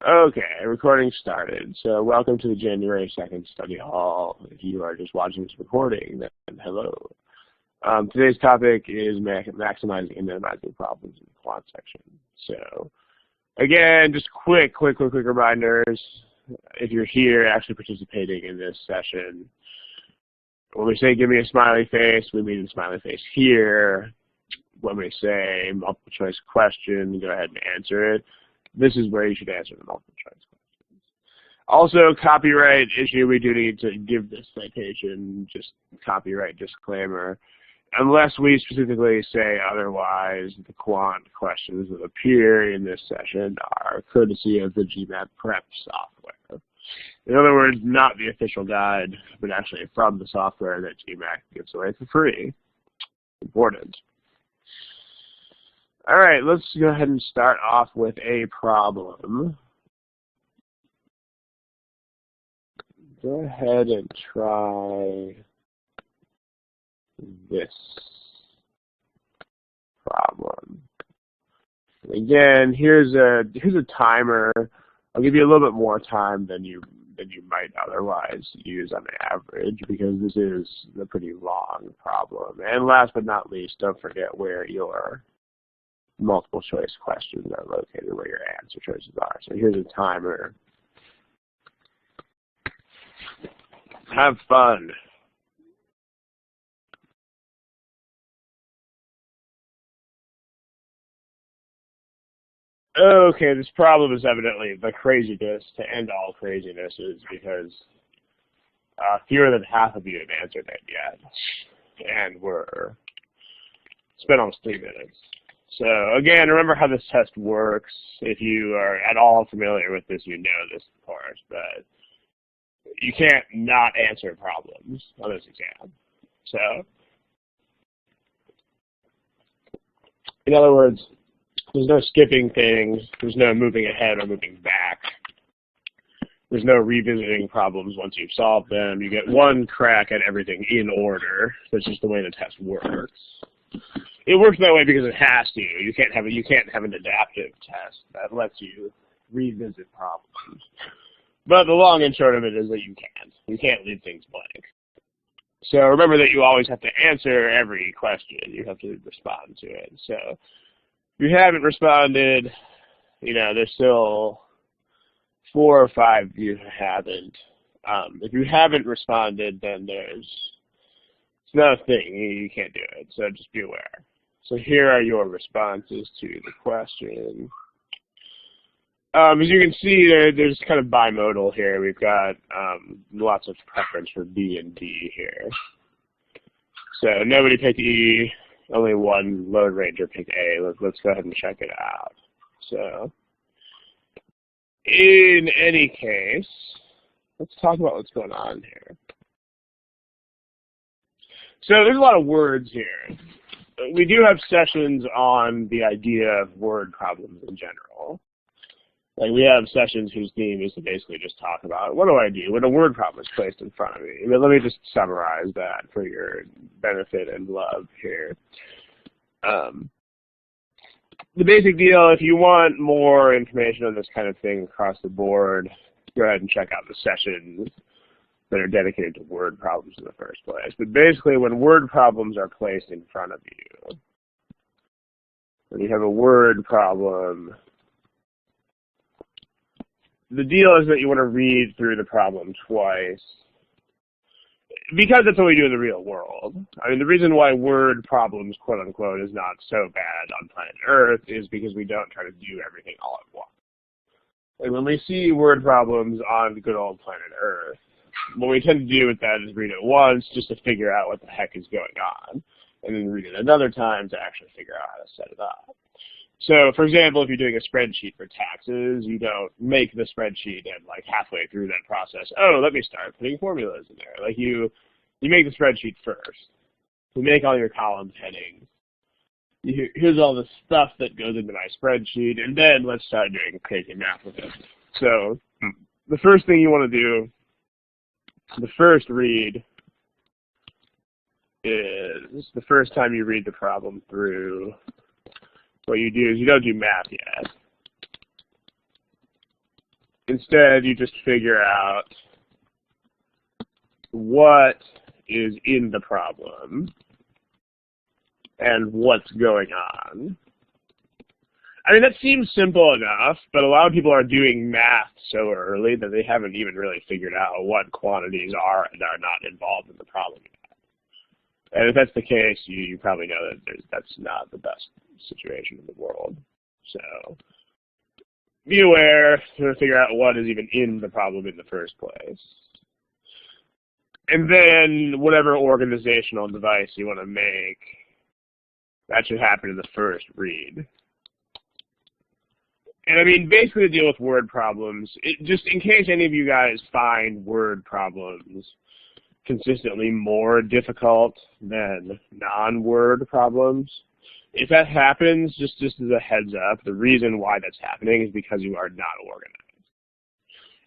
Okay, recording started. So welcome to the January 2nd study hall. If you are just watching this recording, then hello. Today's topic is maximizing and minimizing problems in the quant section. So again, just quick reminders. If you're here actually participating in this session, when we say give me a smiley face, we mean the smiley face here. When we say multiple choice question, go ahead and answer it. This is where you should answer the multiple choice questions. Also, copyright issue, we do need to give this citation, just copyright disclaimer. Unless we specifically say otherwise, the quant questions that appear in this session are courtesy of the gmatprep software. In other words, not the official guide, but actually from the software that GMAT gives away for free. Important. All right, let's go ahead and start off with a problem. Go ahead and try this problem. Again, here's a timer. I'll give you a little bit more time than you might otherwise use on average, because this is a pretty long problem. And last but not least, don't forget where your multiple choice questions are located, where your answer choices are. So here's a timer. Have fun. Okay, this problem is evidently the craziness to end all crazinesses, because fewer than half of you have answered it yet. And it's been almost 3 minutes. So again, remember how this test works. If you are at all familiar with this, you know this, of course, but you can't not answer problems on this exam. So, in other words, there's no skipping things, there's no moving ahead or moving back. There's no revisiting problems once you've solved them. You get one crack at everything in order. That's just the way the test works. It works that way because it has to. You can't have an adaptive test that lets you revisit problems. But the long and short of it is that you can't. You can't leave things blank. So remember that you always have to answer every question. You have to respond to it. So if you haven't responded, there's still 4 or 5 of you who haven't. If you haven't responded, then it's not a thing. You can't do it. So just be aware. So here are your responses to the question. As you can see, there's kind of bimodal here. We've got lots of preference for B and D here. So nobody picked E. Only one Lone Ranger picked A. Let's go ahead and check it out. So in any case, let's talk about what's going on here. So there's a lot of words here. We do have sessions on the idea of word problems in general. Like, we have sessions whose theme is to basically just talk about, what do I do when a word problem is placed in front of me? But let me just summarize that for your benefit and love here. The basic deal, if you want more information on this kind of thing across the board, go ahead and check out the sessions that are dedicated to word problems in the first place. But basically, when word problems are placed in front of you, when you have a word problem, the deal is that you want to read through the problem twice, because that's what we do in the real world. I mean, the reason why word problems, quote unquote, is not so bad on planet Earth is because we don't try to do everything all at once. And when we see word problems on good old planet Earth, what we tend to do with that is read it once just to figure out what the heck is going on, and then read it another time to actually figure out how to set it up. So, for example, if you're doing a spreadsheet for taxes, you don't make the spreadsheet and, like, halfway through that process, oh, let me start putting formulas in there. Like, you make the spreadsheet first. You make all your columns headings. Here's all the stuff that goes into my spreadsheet, and then let's start doing crazy math with it. So, the first thing you want to do, the first read, is the first time you read the problem through, what you do is you don't do math yet. Instead, you just figure out what is in the problem and what's going on. I mean, that seems simple enough, but a lot of people are doing math so early that they haven't even really figured out what quantities are and are not involved in the problem yet. And if that's the case, you probably know that that's not the best situation in the world. So be aware to figure out what is even in the problem in the first place. And then whatever organizational device you want to make, that should happen in the first read. And I mean, basically to deal with word problems, just in case any of you guys find word problems consistently more difficult than non-word problems, if that happens, just as a heads up, the reason why that's happening is because you are not organized.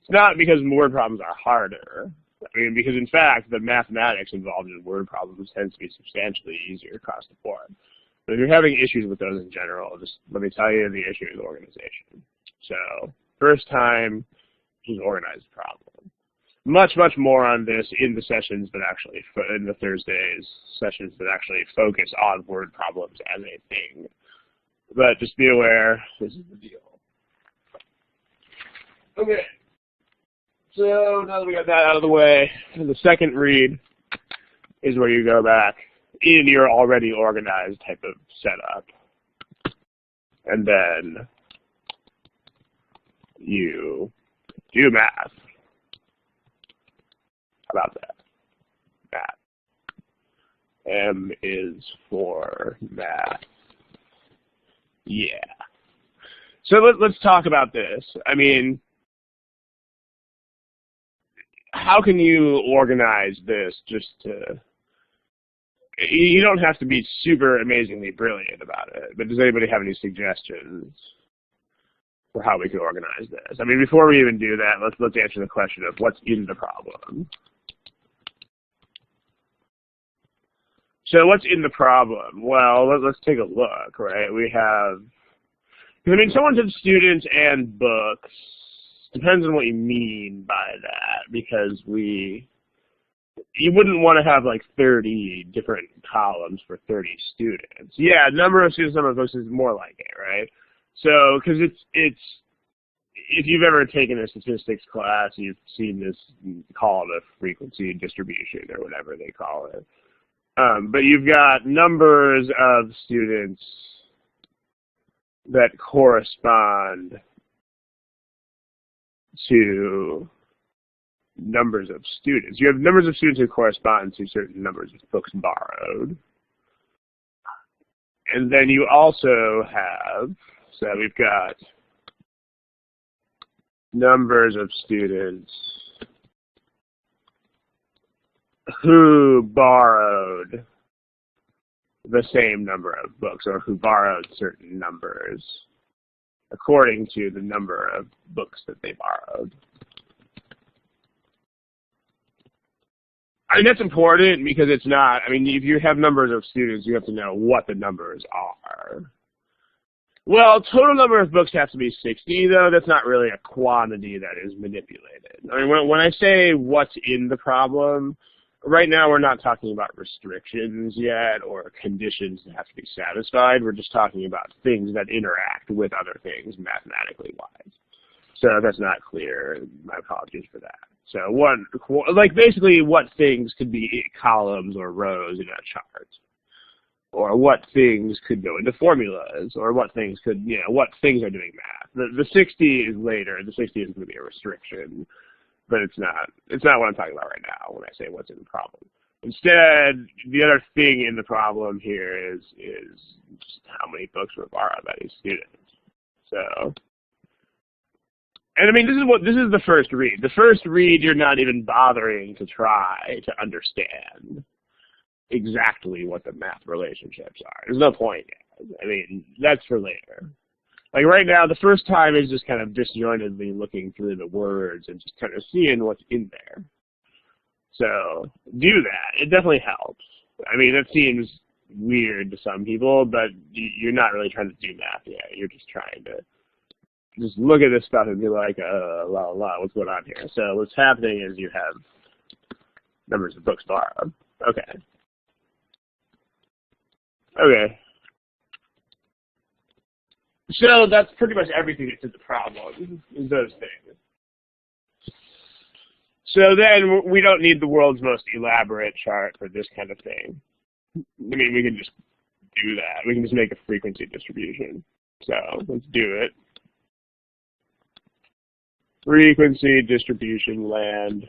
It's not because word problems are harder. I mean, because in fact, the mathematics involved in word problems tends to be substantially easier across the board. But if you're having issues with those in general, just let me tell you the issue is organization. So first time, just organize the problem. Much more on this in the sessions that actually, in the Thursdays sessions that actually focus on word problems as a thing. But just be aware, this is the deal. Okay. So now that we got that out of the way, the second read is where you go back in your already organized type of setup. And then you do math. How about that? Math. M is for math. Yeah. So let's talk about this. I mean, how can you organize this just to... You don't have to be super amazingly brilliant about it, but does anybody have any suggestions for how we can organize this? I mean, before we even do that, let's answer the question of what's in the problem. So what's in the problem? Well, let's take a look, right? We have, I mean, someone said students and books. Depends on what you mean by that, because you wouldn't want to have like 30 different columns for 30 students. Yeah, number of students, number of books is more like it, right? So, because it's if you've ever taken a statistics class, you've seen this called a frequency distribution or whatever they call it. But you've got numbers of students that correspond to numbers of students. You have numbers of students who correspond to certain numbers of books borrowed. And then you also have, so we've got numbers of students who borrowed the same number of books, or who borrowed certain numbers according to the number of books that they borrowed. I mean, that's important because it's not, I mean, if you have numbers of students, you have to know what the numbers are. Well, total number of books has to be 60, though. That's not really a quantity that is manipulated. I mean, when I say what's in the problem, right now we're not talking about restrictions yet or conditions that have to be satisfied. We're just talking about things that interact with other things mathematically wise. So if that's not clear, my apologies for that. So like basically what things could be columns or rows in a chart, or what things could go into formulas, or what things could, what things are doing math. The 60 is later. The 60 is going to be a restriction, but it's not what I'm talking about right now when I say what's in the problem. Instead, the other thing in the problem here is just how many books were borrowed by these students. So. And I mean, this is the first read. The first read, you're not even bothering to try to understand exactly what the math relationships are. There's no point yet. I mean, that's for later. Like right now, the first time is just kind of disjointedly looking through the words and just kind of seeing what's in there. So do that. It definitely helps. I mean, that seems weird to some people, but you're not really trying to do math yet. You're just trying to just look at this stuff and be like, what's going on here? So what's happening is you have numbers of books borrowed. Okay. Okay. So that's pretty much everything that's in the problem, is those things. So then we don't need the world's most elaborate chart for this kind of thing. I mean, we can just do that. We can just make a frequency distribution. So let's do it. Frequency distribution land.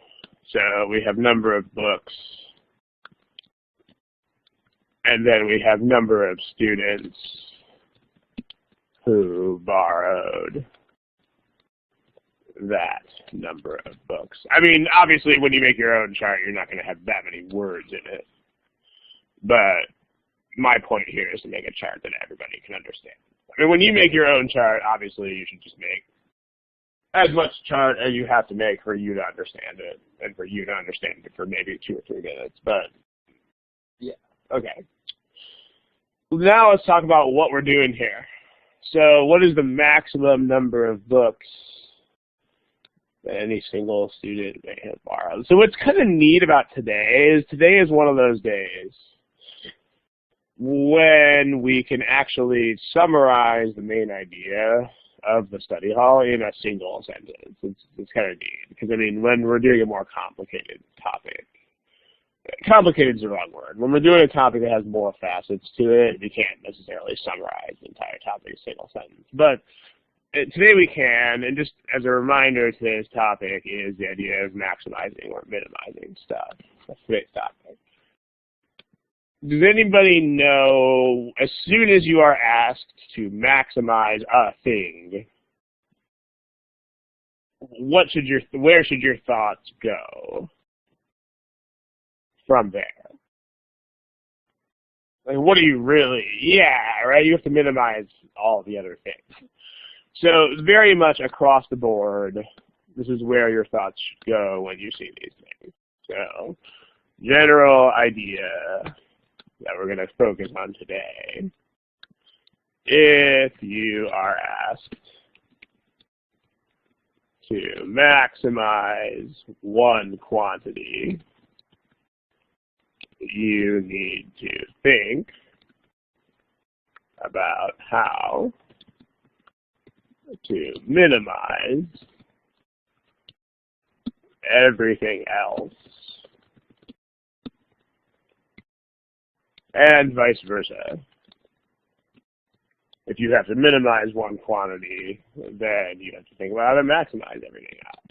So we have number of books. And then we have number of students who borrowed that number of books. I mean, obviously, when you make your own chart, you're not going to have that many words in it. But my point here is to make a chart that everybody can understand. I mean, when you make your own chart, obviously, you should just make as much chart as you have to make for you to understand it, and for you to understand it for maybe 2 or 3 minutes. But, yeah, okay. Now let's talk about what we're doing here. So what is the maximum number of books that any single student may have borrowed? So what's kind of neat about today is one of those days when we can actually summarize the main idea of the study hall in a single sentence. It's kind of neat because, I mean, when we're doing a more complicated topic, complicated is the wrong word. When we're doing a topic that has more facets to it, we can't necessarily summarize the entire topic in a single sentence. But today we can, and just as a reminder, today's topic is the idea of maximizing or minimizing stuff. That's today's topic. Does anybody know, as soon as you are asked to maximize a thing, where should your thoughts go from there? Like, what do you really, yeah, right? You have to minimize all the other things. So very much across the board, this is where your thoughts should go when you see these things. So general idea that we're going to focus on today. If you are asked to maximize one quantity, you need to think about how to minimize everything else, and vice versa. If you have to minimize one quantity, then you have to think about how to maximize everything else.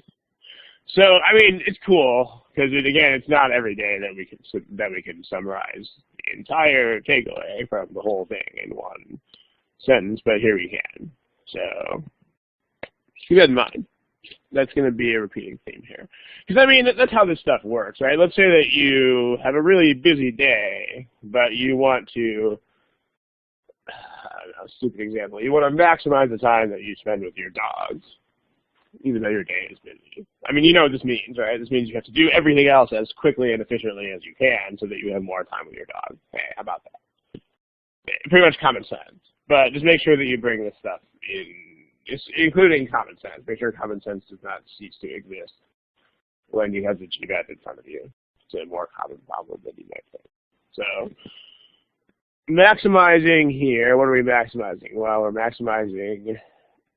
So, I mean, it's cool because, again, it's not every day that we can summarize the entire takeaway from the whole thing in one sentence, but here we can. So keep that in mind. That's going to be a repeating theme here. Because, I mean, that's how this stuff works, right? Let's say that you have a really busy day, but you want to, I don't know, stupid example, you want to maximize the time that you spend with your dogs, even though your day is busy. I mean, you know what this means, right? This means you have to do everything else as quickly and efficiently as you can so that you have more time with your dog. Hey, how about that? Pretty much common sense. But just make sure that you bring this stuff in, including common sense. Make sure common sense does not cease to exist when you have the GMAT in front of you. It's a more common problem than you might think. So, maximizing here, what are we maximizing? Well, we're maximizing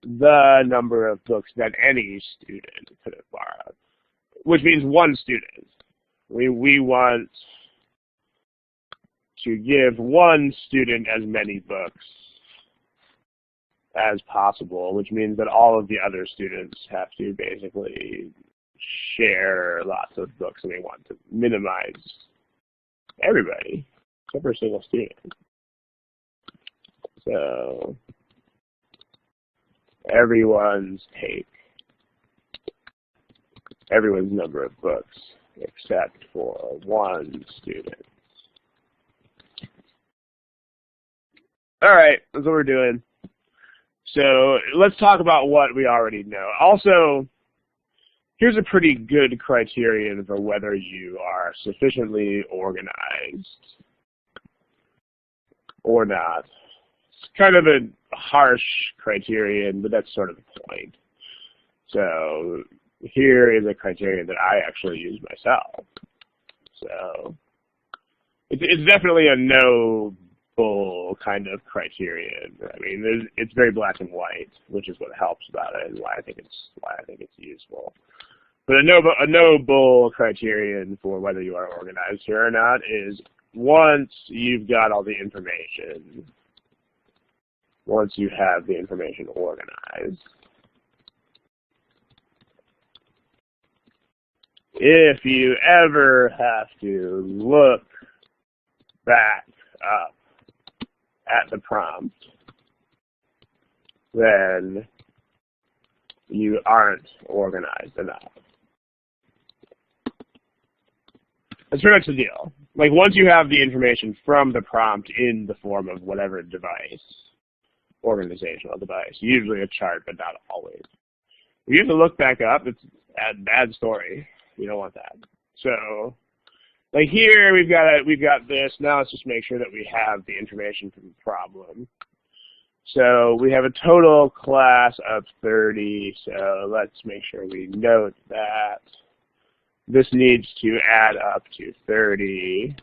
the number of books that any student could have borrowed, which means one student. We want to give one student as many books as possible, which means that all of the other students have to basically share lots of books, and they want to minimize everybody except for a single student. So everyone's number of books except for one student. All right, that's what we're doing. So let's talk about what we already know. Also, here's a pretty good criterion for whether you are sufficiently organized or not. kind of a harsh criterion, but that's sort of the point. So here is a criterion that I actually use myself. So it's definitely a no bull kind of criterion. I mean, it's very black and white, which is what helps about it, and why I think it's useful. But a no bull criterion for whether you are organized here or not is once you've got all the information, once you have the information organized. If you ever have to look back up at the prompt, then you aren't organized enough. That's pretty much the deal. Like, once you have the information from the prompt in the form of whatever device, organizational device, usually a chart, but not always. If you have to look back up, it's a bad story. You don't want that. So, like here, we've got this. Now let's just make sure that we have the information from the problem. So we have a total class of 30. So let's make sure we note that this needs to add up to 30.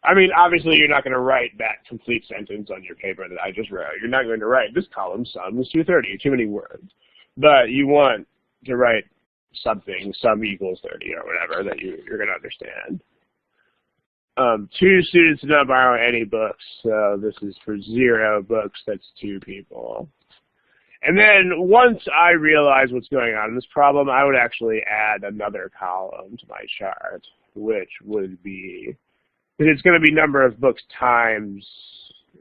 I mean, obviously, you're not going to write that complete sentence on your paper that I just wrote. You're not going to write, this column sums to 30, too many words. But you want to write something, sum equals 30 or whatever, that you're going to understand. 2 students did not borrow any books, so this is for 0 books, that's 2 people. And then once I realize what's going on in this problem, I would actually add another column to my chart, which would be, because it's going to be number of books times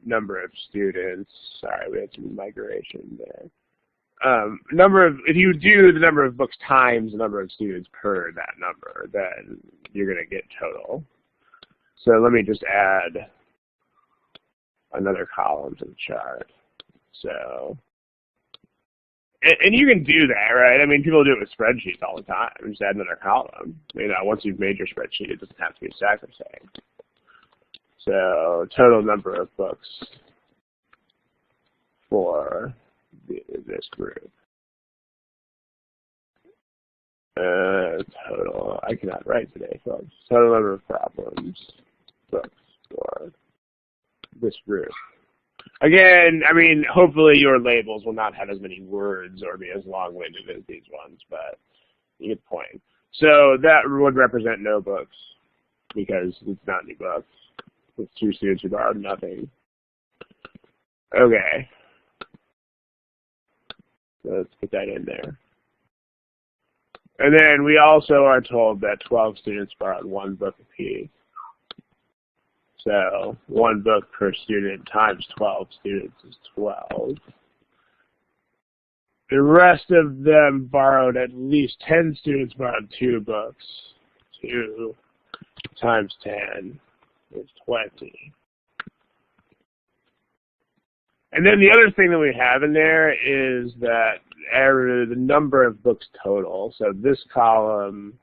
number of students. Sorry, we had some migration there. If you do the number of books times the number of students per that number, then you're going to get total. So let me just add another column to the chart. So, and you can do that, right? I mean, people do it with spreadsheets all the time. Just add another column. You know, once you've made your spreadsheet, it doesn't have to be sacrosanct. So total number of books for this group. Total, I cannot write today, folks. Total number of problems, books for this group. Again, I mean, hopefully your labels will not have as many words or be as long-winded as these ones, but you get the point. So that would represent no books because it's not any books. With 2 students who borrowed nothing. Okay. So let's put that in there. And then we also are told that 12 students borrowed 1 book apiece. So 1 book per student times 12 students is 12. The rest of them borrowed, at least 10 students borrowed 2 books. 2 times 10. Is 20. And then the other thing that we have in there is that the number of books total. So this column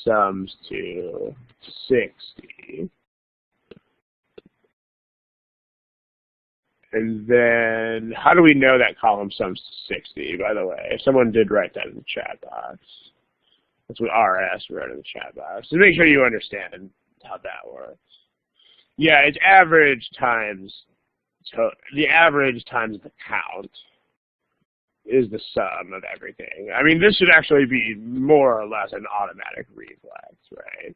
sums to 60. And then how do we know that column sums to 60, by the way? If someone did write that in the chat box. That's what RS wrote in the chat box. So make sure you understand how that works. Yeah, it's average times, the average times the count is the sum of everything. I mean, this should actually be more or less an automatic reflex, right?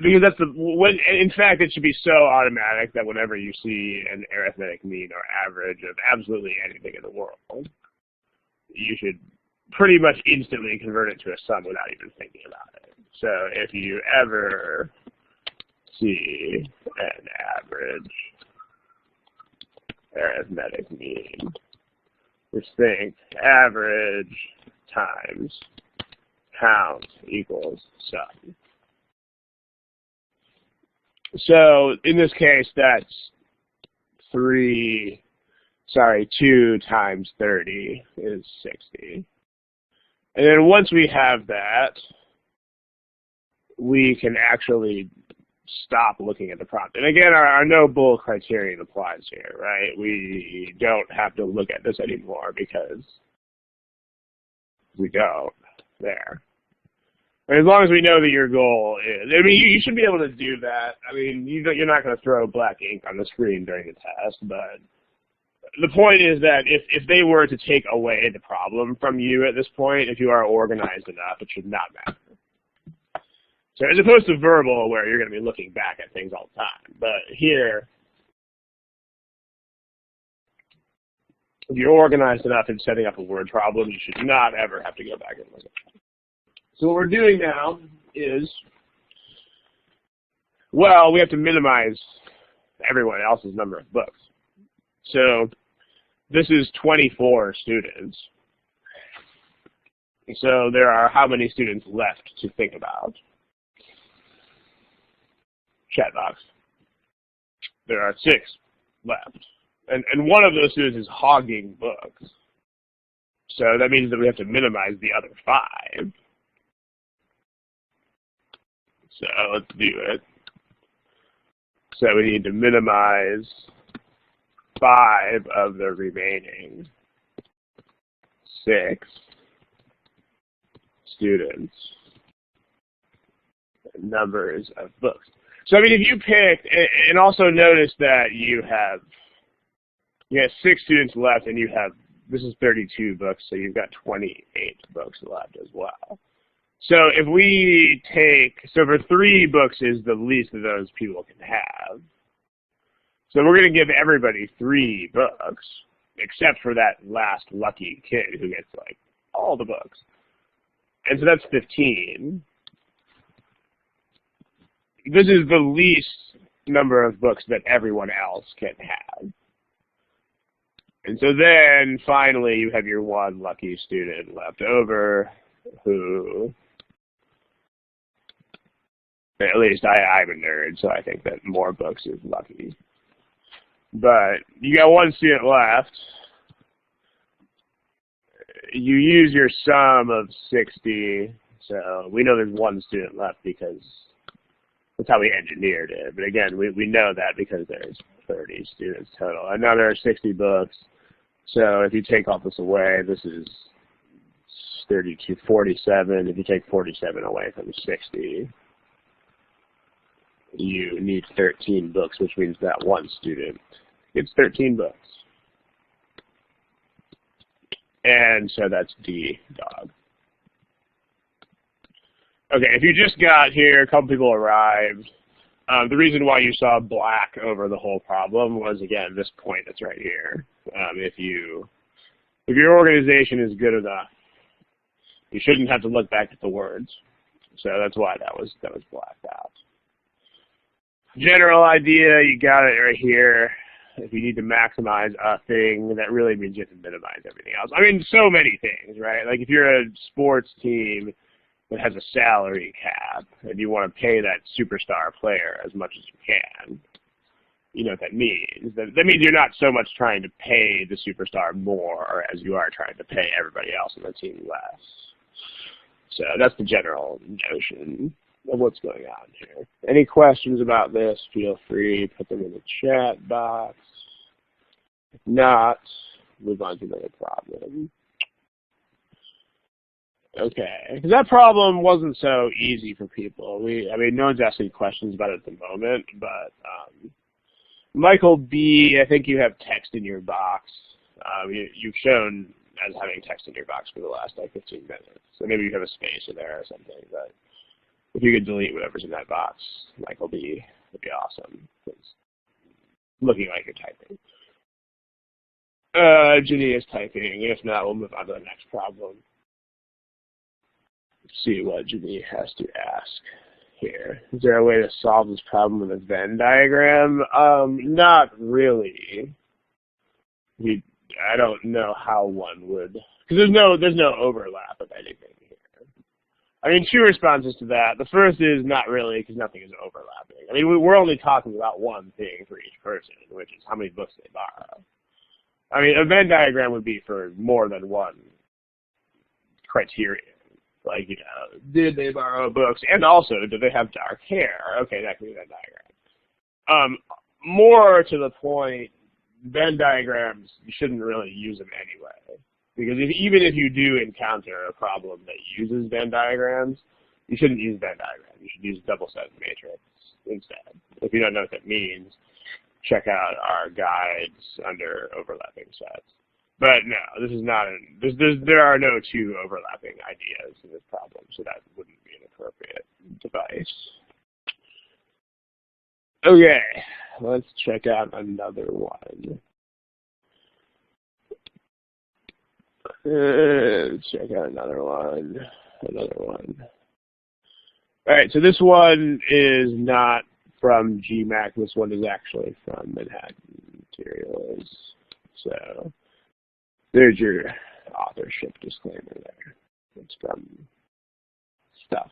Because that's in fact, it should be so automatic that whenever you see an arithmetic mean or average of absolutely anything in the world, you should pretty much instantly convert it to a sum without even thinking about it. So if you ever see an average arithmetic mean, just think average times count equals sum. So in this case, that's 2 times 30 is 60. And then once we have that, we can actually stop looking at the prompt. And again, our no bull criterion applies here, right? We don't have to look at this anymore because we don't there. And as long as we know that your goal is, I mean, you should be able to do that. I mean, you're not going to throw black ink on the screen during the test, but the point is that if they were to take away the problem from you at this point, if you are organized enough, it should not matter. So as opposed to verbal, where you're going to be looking back at things all the time. But here, if you're organized enough in setting up a word problem, you should not ever have to go back and look at it. So what we're doing now is, well, we have to minimize everyone else's number of books. So this is 24 students. So there are how many students left to think about? Chat box. There are 6 left. And one of those students is hogging books. So that means that we have to minimize the other 5. So let's do it. So we need to minimize 5 of the remaining 6 students' numbers of books. So I mean, if you picked, and also notice that you have 6 students left, and this is 32 books, so you've got 28 books left as well. So if we so for 3 books is the least of those people can have. So we're going to give everybody 3 books, except for that last lucky kid who gets like all the books. And so that's 15. This is the least number of books that everyone else can have. And so then finally you have your one lucky student left over who, at least I'm a nerd, so I think that more books is lucky. But you got one student left. You use your sum of 60, so we know there's one student left because that's how we engineered it. But again, we know that because there's 30 students total. And now there are 60 books. So if you take all this away, this is 32, 47. If you take 47 away from 60, you need 13 books, which means that one student gets 13 books. And so that's D, dog. Okay, if you just got here, a couple people arrived. The reason why you saw black over the whole problem was, again, this point that's right here. If your organization is good enough, you shouldn't have to look back at the words. So that's why that was blacked out. General idea, you got it right here. If you need to maximize a thing, that really means you have to minimize everything else. I mean, so many things, right? Like if you're a sports team that has a salary cap and you want to pay that superstar player as much as you can, you know what that means. That means you're not so much trying to pay the superstar more as you are trying to pay everybody else on the team less. So that's the general notion of what's going on here. Any questions about this, feel free to put them in the chat box. If not, move on to another problem. Okay, because that problem wasn't so easy for people. I mean, no one's asking questions about it at the moment, but Michael B., I think you have text in your box. You've shown as having text in your box for the last, like, 15 minutes. So maybe you have a space in there or something, but if you could delete whatever's in that box, Michael B., would be awesome. It's looking like you're typing. Ginny is typing. If not, we'll move on to the next problem. Let's see what Ginny has to ask here. Is there a way to solve this problem with a Venn diagram? Not really. I don't know how one would, because there's no overlap of anything here. I mean, 2 responses to that. The first is not really, because nothing is overlapping. I mean, we're only talking about one thing for each person, which is how many books they borrow. I mean, a Venn diagram would be for more than one criterion. Like, you know, did they borrow books? And also, do they have dark hair? Okay, that could be that diagram. More to the point, Venn diagrams, you shouldn't really use them anyway. Because even if you do encounter a problem that uses Venn diagrams, you shouldn't use Venn diagrams. You should use double-set matrix instead. If you don't know what that means, check out our guides under overlapping sets. But no, this is not there are no two overlapping ideas in this problem, so that wouldn't be an appropriate device. Okay, let's check out another one. Let's check out another one. All right, so this one is not from GMAT. This one is actually from Manhattan Materials. So there's your authorship disclaimer there. It's from stuff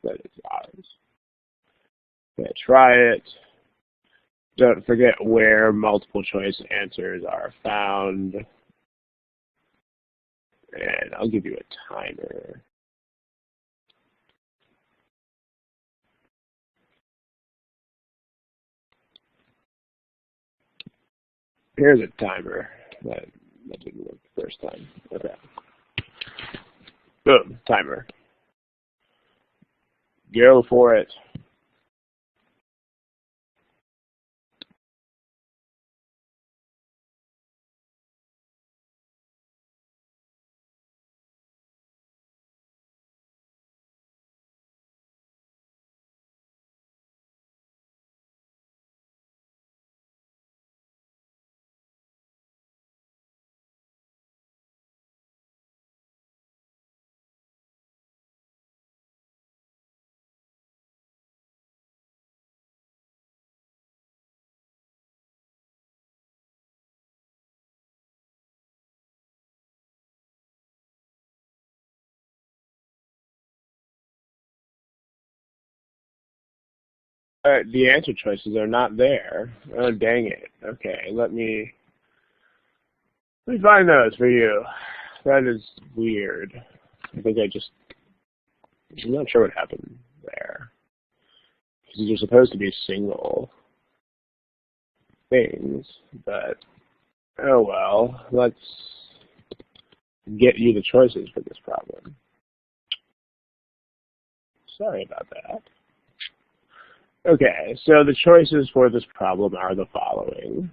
that is ours. Okay, try it. Don't forget where multiple choice answers are found. And I'll give you a timer. Here's a timer. That didn't work the first time. Okay. Boom, timer. Go for it. The answer choices are not there. Oh, dang it. Okay, let me find those for you. That is weird. I think I'm not sure what happened there. Because these are supposed to be single things, but oh well. Let's get you the choices for this problem. Sorry about that. Okay, so the choices for this problem are the following.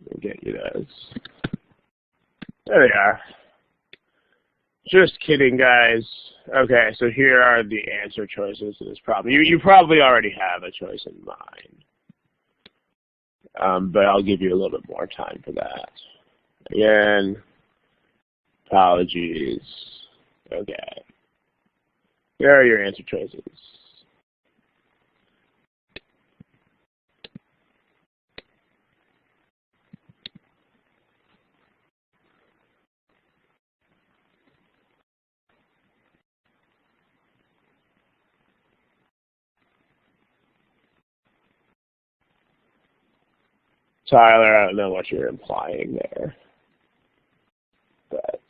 Let me get you those. There they are. Just kidding, guys. Okay, so here are the answer choices to this problem. You probably already have a choice in mind, but I'll give you a little bit more time for that. Again, apologies. Okay. Here are your answer choices. Tyler, I don't know what you're implying there, but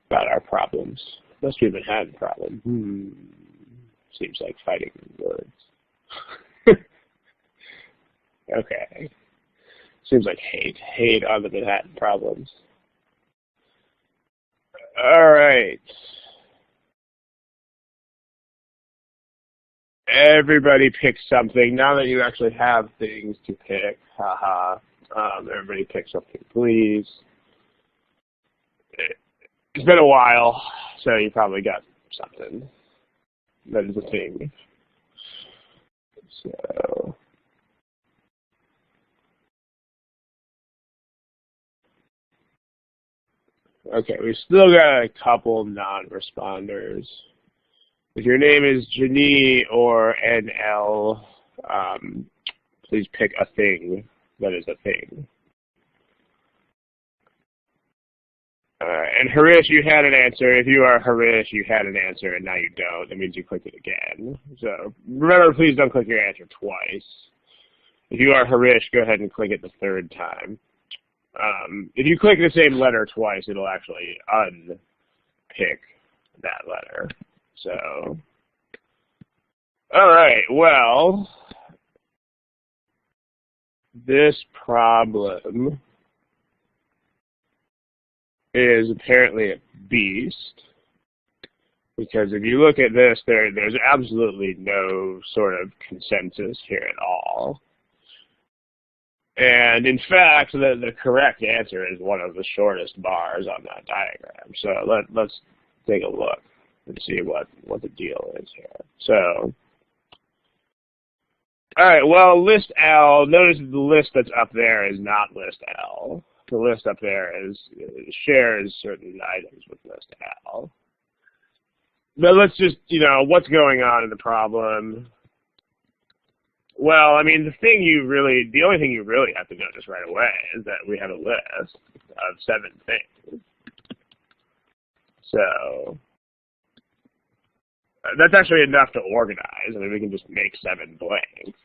about our problems. Must be a Manhattan problem. Seems like fighting words. Okay. Seems like hate on the Manhattan problems. All right. Everybody pick something. Now that you actually have things to pick, haha. Everybody pick something, please. It's been a while, so you probably got something that is a thing. So, okay, we still got a couple non-responders. If your name is Janie or NL, please pick a thing that is a thing. And Harish, you had an answer. If you are Harish, you had an answer, and now you don't. That means you clicked it again. So remember, please don't click your answer twice. If you are Harish, go ahead and click it the third time. If you click the same letter twice, it'll actually unpick that letter. So, all right, well, this problem is apparently a beast, because if you look at this, there's absolutely no sort of consensus here at all. And in fact, the correct answer is one of the shortest bars on that diagram. So let's take a look and see what the deal is here. So, all right, well, list L, notice the list that's up there is not list L. The list up there shares certain items with list L. But let's just, what's going on in the problem? Well, I mean, the only thing you really have to notice right away is that we have a list of 7 things. So that's actually enough to organize. I mean, we can just make 7 blanks.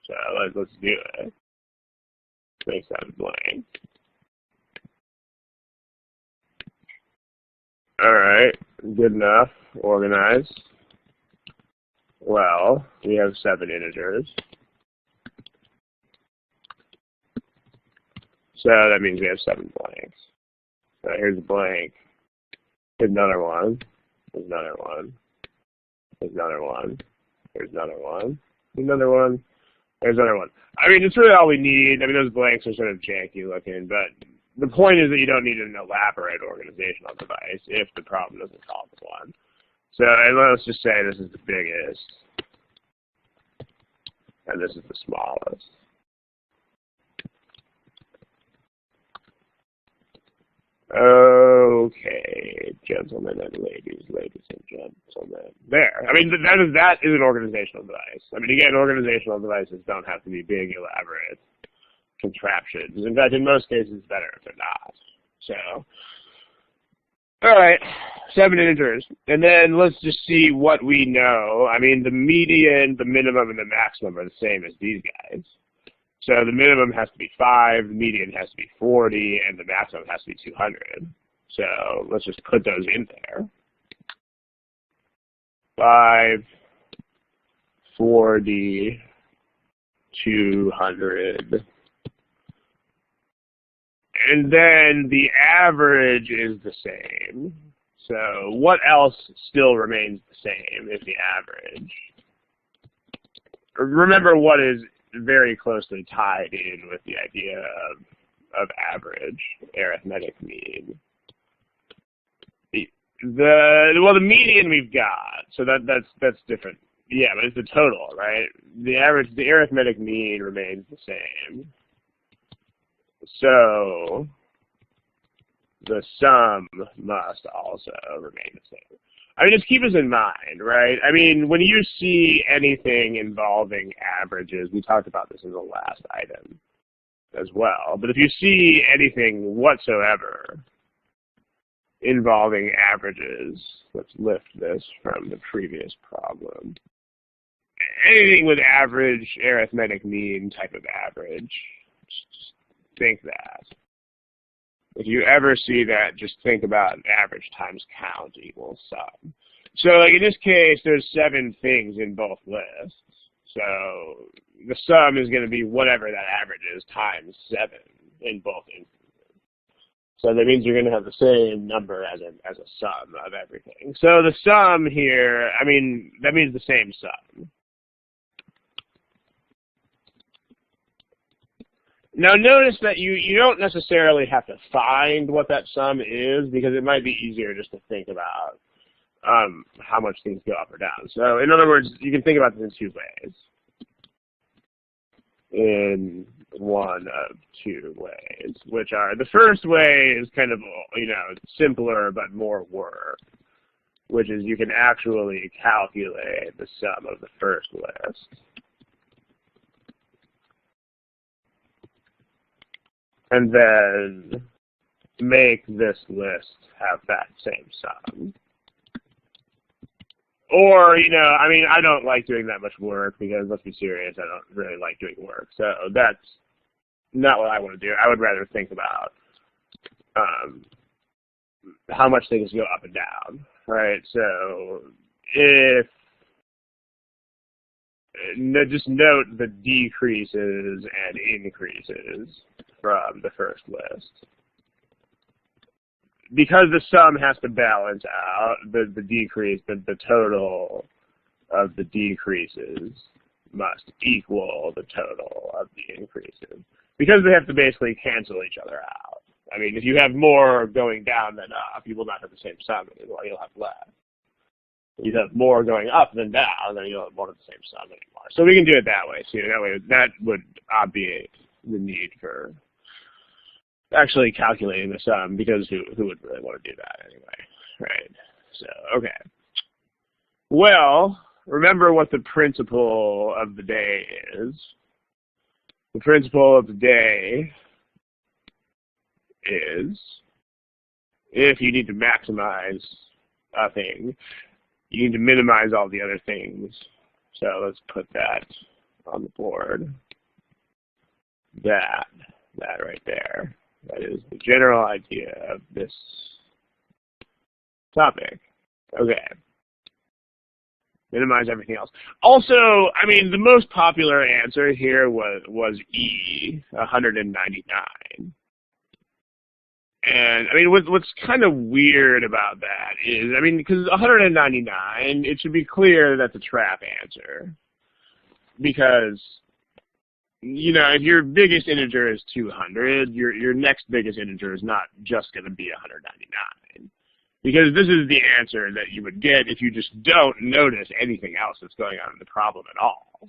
So let's do it. Make 7 blanks. All right, good enough. Organize. Well, we have 7 integers. So that means we have 7 blanks. So here's a blank. Here's another one. There's another one. There's another one. There's another one. There's another one. There's another one. I mean, it's really all we need. I mean, those blanks are sort of janky looking, but the point is that you don't need an elaborate organizational device if the problem doesn't call for one. So let's just say this is the biggest, and this is the smallest. Okay, gentlemen and ladies and gentlemen. There. I mean, that is an organizational device. I mean, again, organizational devices don't have to be big, elaborate contraptions. In fact, in most cases, it's better if they're not. So, all right, 7 integers. And then let's just see what we know. I mean, the median, the minimum, and the maximum are the same as these guys. So the minimum has to be 5, the median has to be 40, and the maximum has to be 200. So let's just put those in there. 5, 40, 200. And then the average is the same. So what else still remains the same is the average? Remember what is very closely tied in with the idea of average, arithmetic mean. The median we've got, so that's different. Yeah, but it's the total, right? The average, the arithmetic mean remains the same. So the sum must also remain the same. I mean, just keep this in mind, right? I mean, when you see anything involving averages, we talked about this in the last item as well, but if you see anything whatsoever involving averages, let's lift this from the previous problem. Anything with average, arithmetic mean type of average, just think that. If you ever see that, just think about average times count equals sum. So like in this case, there's 7 things in both lists. So the sum is going to be whatever that average is times 7 in both instances. So that means you're going to have the same number as a sum of everything. So the sum here, I mean, that means the same sum. Now notice that you don't necessarily have to find what that sum is, because it might be easier just to think about how much things go up or down. So in other words, you can think about this in 2 ways. In one of 2 ways, which are, the first way is kind of, simpler but more work, which is you can actually calculate the sum of the first list. And then make this list have that same sum. Or, I mean, I don't like doing that much work because, let's be serious, I don't really like doing work. So that's not what I want to do. I would rather think about how much things go up and down, right? So if just note the decreases and increases from the first list. Because the sum has to balance out, the decrease, the total of the decreases must equal the total of the increases. Because they have to basically cancel each other out. I mean, if you have more going down than up, you will not have the same sum anymore, you'll have less. If you have more going up than down, then you'll have more of the same sum anymore. So we can do it that way, too. That way, that would obviate the need for actually calculating the sum, because who would really want to do that anyway, right? So, okay. Well, remember what the principle of the day is. The principle of the day is if you need to maximize a thing, you need to minimize all the other things. So let's put that on the board. That right there. That is the general idea of this topic. Okay. Minimize everything else. Also, I mean, the most popular answer here was E, 199. And, I mean, what's kind of weird about that is, I mean, because 199, it should be clear that's a trap answer. Because, you know, if your biggest integer is 200, your next biggest integer is not just going to be 199. Because this is the answer that you would get if you just don't notice anything else that's going on in the problem at all.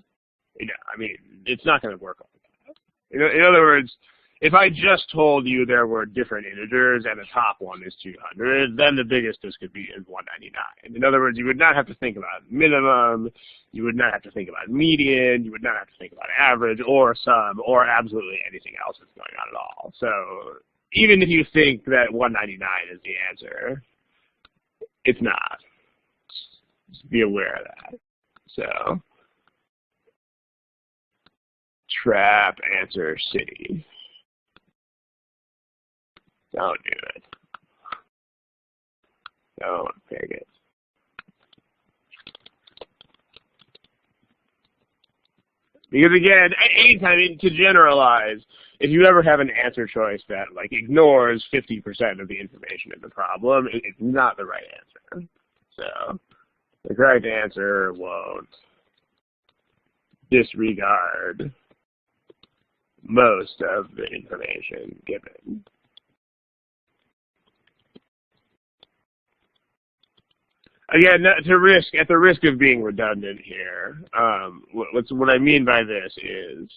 You know, I mean, it's not going to work like that. You know, in other words, if I just told you there were different integers and the top one is 200, then the biggest this could be is 199. In other words, you would not have to think about minimum, you would not have to think about median, you would not have to think about average or sum or absolutely anything else that's going on at all. So even if you think that 199 is the answer, it's not. Just be aware of that. So, trap answer city. Don't do it. Don't pick it. Because again, anytime, to generalize, if you ever have an answer choice that like ignores 50% of the information in the problem, it's not the right answer. So the correct answer won't disregard most of the information given. Again, at the risk of being redundant here, what I mean by this is,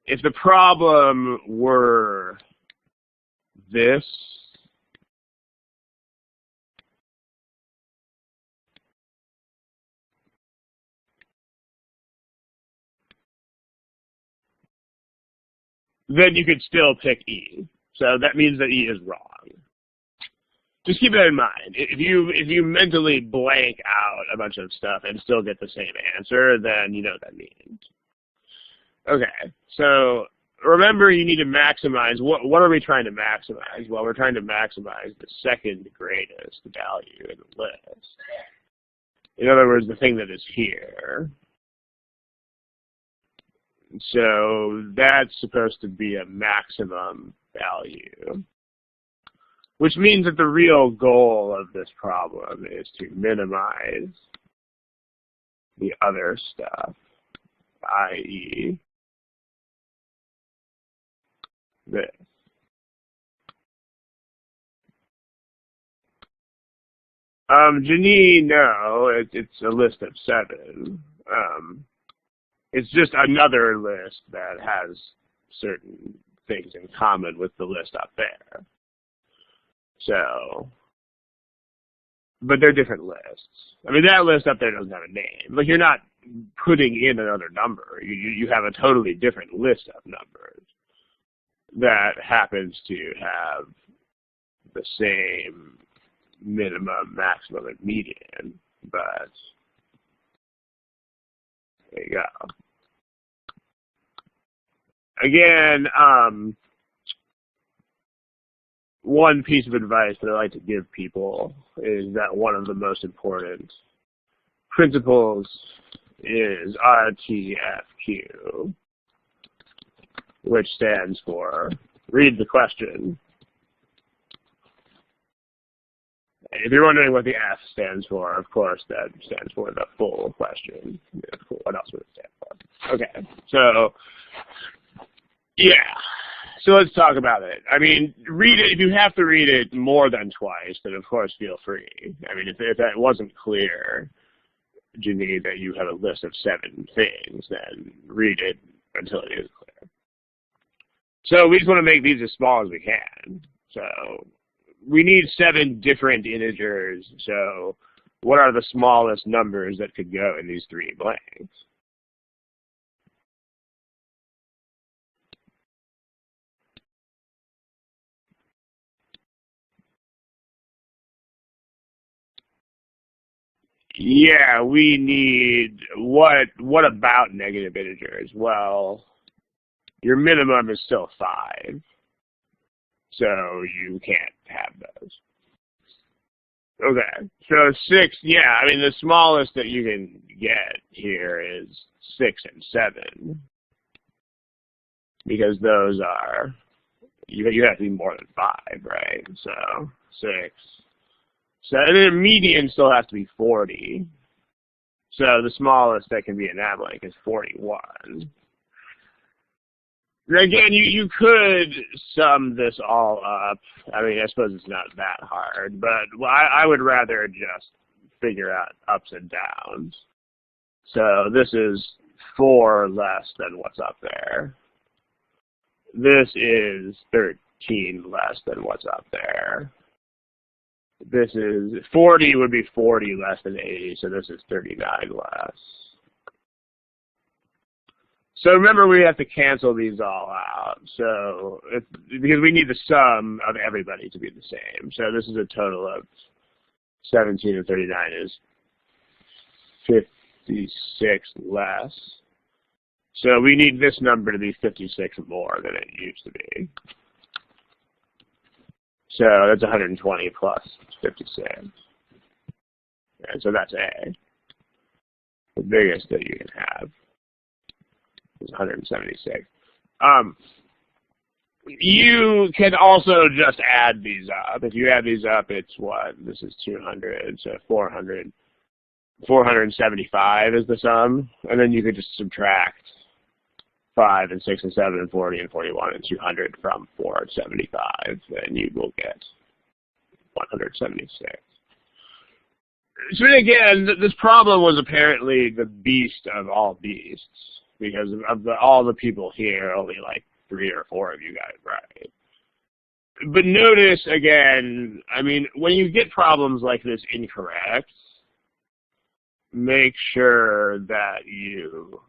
if the problem were this, then you could still pick E. So that means that E is wrong. Just keep that in mind. If you mentally blank out a bunch of stuff and still get the same answer, then you know what that means. Okay, so remember you need to maximize. What are we trying to maximize? Well, we're trying to maximize the second greatest value in the list. In other words, the thing that is here. So that's supposed to be a maximum value. Which means that the real goal of this problem is to minimize the other stuff, i.e. this. Janine, no, it's a list of 7. It's just another list that has certain things in common with the list up there. So, but they're different lists. I mean, that list up there doesn't have a name. Like, you're not putting in another number. You have a totally different list of numbers that happens to have the same minimum, maximum, and median. But there you go. Again, one piece of advice that I like to give people is that one of the most important principles is RTFQ, which stands for read the question. If you're wondering what the F stands for, of course, that stands for the full question. What else would it stand for? Okay, so, yeah. So let's talk about it. I mean, read it. If you have to read it more than twice, then of course feel free. I mean, if that wasn't clear, Janine, that you have a list of 7 things, then read it until it is clear. So we just want to make these as small as we can. So we need 7 different integers. So what are the smallest numbers that could go in these 3 blanks? Yeah, we need, what about negative integers? Well, your minimum is still 5, so you can't have those. Okay, so 6, yeah, I mean, the smallest that you can get here is 6 and 7, because those are, you have to be more than 5, right? So 6. So, and then the median still has to be 40. So the smallest that can be in that blank is 41. Again, you could sum this all up. I mean, I suppose it's not that hard, but I would rather just figure out ups and downs. So this is 4 less than what's up there. This is 13 less than what's up there. This is 40 would be 40 less than 80, so this is 39 less. So remember, we have to cancel these all out. So because we need the sum of everybody to be the same. So this is a total of 17 and 39 is 56 less. So we need this number to be 56 more than it used to be. So that's 120 plus 56. And so that's A. The biggest that you can have is 176. You can also just add these up. If you add these up, it's what? This is 200, so 400. 475 is the sum. And then you could just subtract 5 and 6 and 7 and 40 and 41 and 200 from 475, and you will get 176. So again, this problem was apparently the beast of all beasts, because of all the people here, only like 3 or 4 of you got it right. But notice again, I mean, when you get problems like this incorrect, make sure that you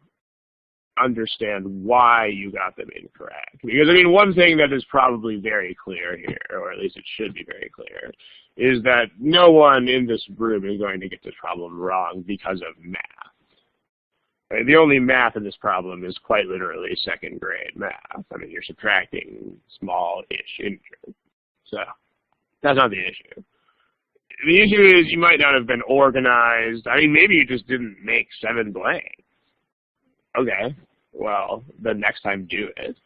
understand why you got them incorrect. Because, I mean, one thing that is probably very clear here, or at least it should be very clear, is that no one in this room is going to get this problem wrong because of math. Right? The only math in this problem is quite literally second grade math. I mean, you're subtracting small-ish integers. So that's not the issue. The issue is you might not have been organized. I mean, maybe you just didn't make 7 blanks. Okay, well, the next time do it.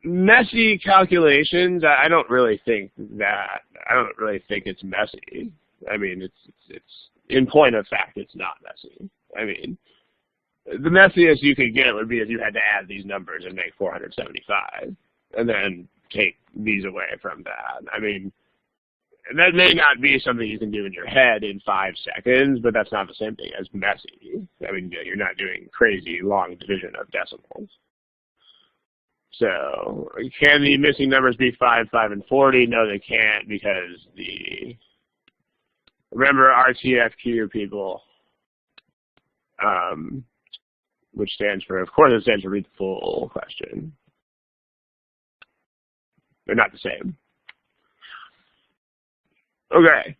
Messy calculations, I don't really think it's messy. I mean, it's in point of fact, it's not messy. I mean, the messiest you could get would be if you had to add these numbers and make 475, and then take these away from that. I mean, that may not be something you can do in your head in 5 seconds, but that's not the same thing as messy. I mean, you're not doing crazy long division of decimals. So, can the missing numbers be 5, 5, and 40? No, they can't, because remember RTFQ, people, which stands for, of course it stands for read the full question. They're not the same. Okay.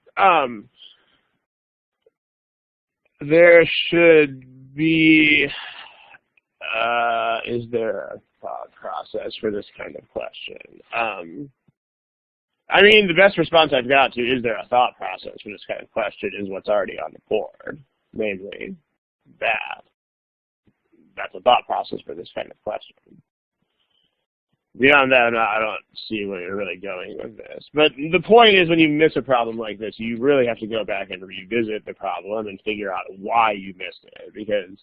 There should be Is there a thought process for this kind of question? I mean, the best response I've got to is there a thought process for this kind of question is what's already on the board, namely that. That's a thought process for this kind of question. Beyond that, I don't see where you're really going with this. But the point is when you miss a problem like this, you really have to go back and revisit the problem and figure out why you missed it, because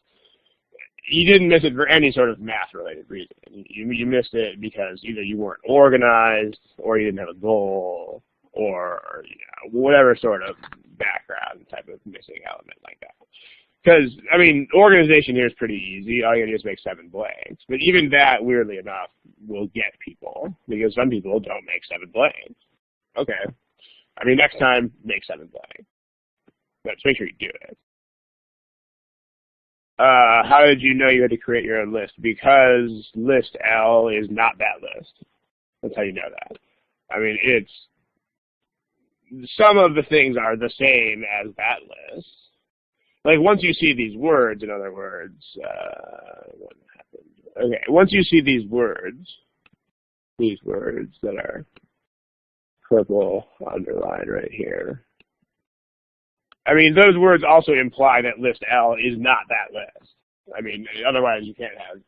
you didn't miss it for any sort of math-related reason. You missed it because either you weren't organized, or you didn't have a goal, or whatever sort of background type of missing element like that. Because, I mean, organization here is pretty easy. All you gotta do is make 7 blanks. But even that, weirdly enough, will get people, because some people don't make 7 blanks. Okay. I mean, next time, make 7 blanks. But just make sure you do it. How did you know you had to create your own list? Because list L is not that list. That's how you know that. I mean, some of the things are the same as that list. Like, once you see these words, in other words, what happened? Okay, once you see these words that are purple underlined right here, I mean, those words also imply that list L is not that list. I mean, otherwise you can't have,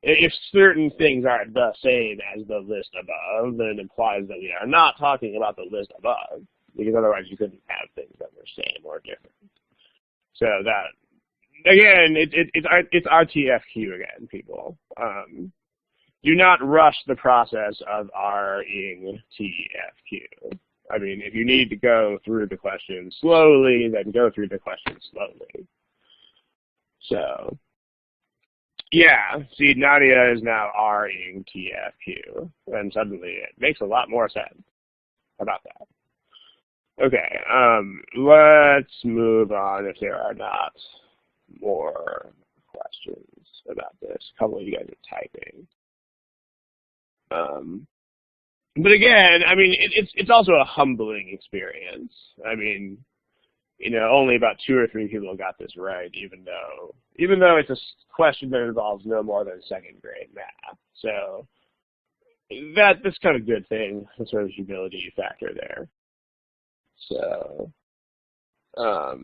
if certain things are the same as the list above, then it implies that we are not talking about the list above, because otherwise you couldn't have things that were same or different. So that, again, it's RTFQ again, people. Do not rush the process of R-ing TFQ. I mean, if you need to go through the question slowly, then go through the question slowly. So, yeah, see, Nadia is now R-ing TFQ, and suddenly it makes a lot more sense. How about that? Okay, let's move on if there are not more questions about this. A couple of you guys are typing. But again, I mean, it's also a humbling experience. I mean, only about 2 or 3 people got this right, even though it's a question that involves no more than 2nd grade math. So that's kind of a good thing, the sort of humility factor there. So, all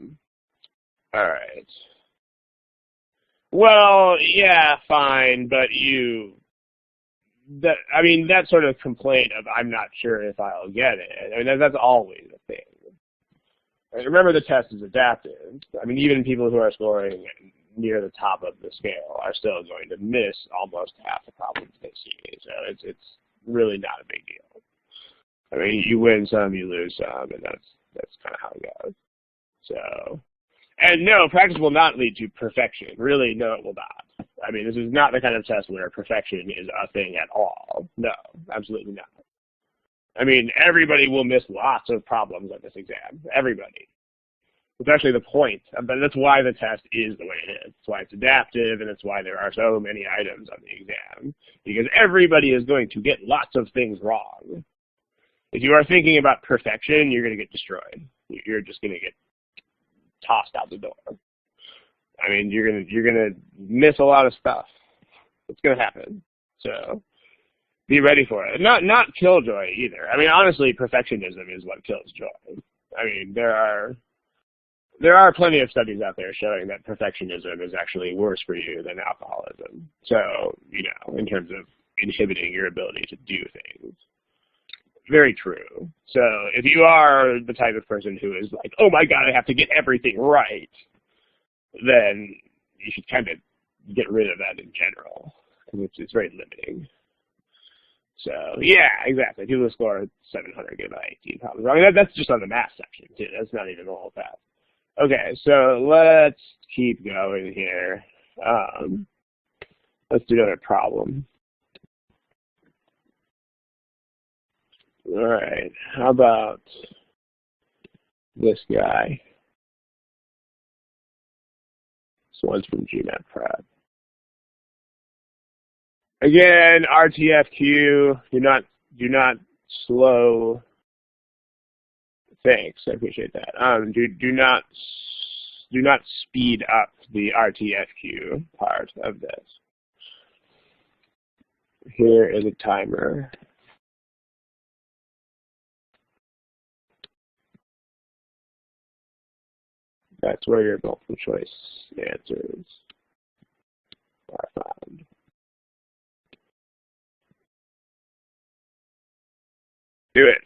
right. Well, yeah, fine, but that sort of complaint of I'm not sure if I'll get it, I mean, that's always a thing. Remember, the test is adaptive. I mean, even people who are scoring near the top of the scale are still going to miss almost half the problems they see. So it's really not a big deal. I mean, you win some, you lose some, and that's kind of how it goes. So, and no, practice will not lead to perfection. Really, no, it will not. I mean, this is not the kind of test where perfection is a thing at all. No, absolutely not. I mean, everybody will miss lots of problems on this exam. Everybody. It's actually the point. But that's why the test is the way it is. That's why it's adaptive, and it's why there are so many items on the exam. Because everybody is going to get lots of things wrong. If you are thinking about perfection, you're going to get destroyed. You're just going to get tossed out the door. I mean, you're going to miss a lot of stuff. It's going to happen. So be ready for it. Not kill joy either. I mean, honestly, perfectionism is what kills joy. I mean, there are plenty of studies out there showing that perfectionism is actually worse for you than alcoholism. So, in terms of inhibiting your ability to do things. Very true. So if you are the type of person who is like, oh my God, I have to get everything right, then you should kind of get rid of that in general, because it's very limiting. So yeah, exactly. People who score 700 get about 18 problems. I mean, that's just on the math section too. That's not even the whole test. Okay, so let's keep going here. Let's do another problem. All right, how about this guy? This one's from gmatprep. Again, RTFQ, do not slow. Thanks, I appreciate that. Do not speed up the RTFQ part of this. Here is a timer. That's where your multiple choice answers are found. Do it.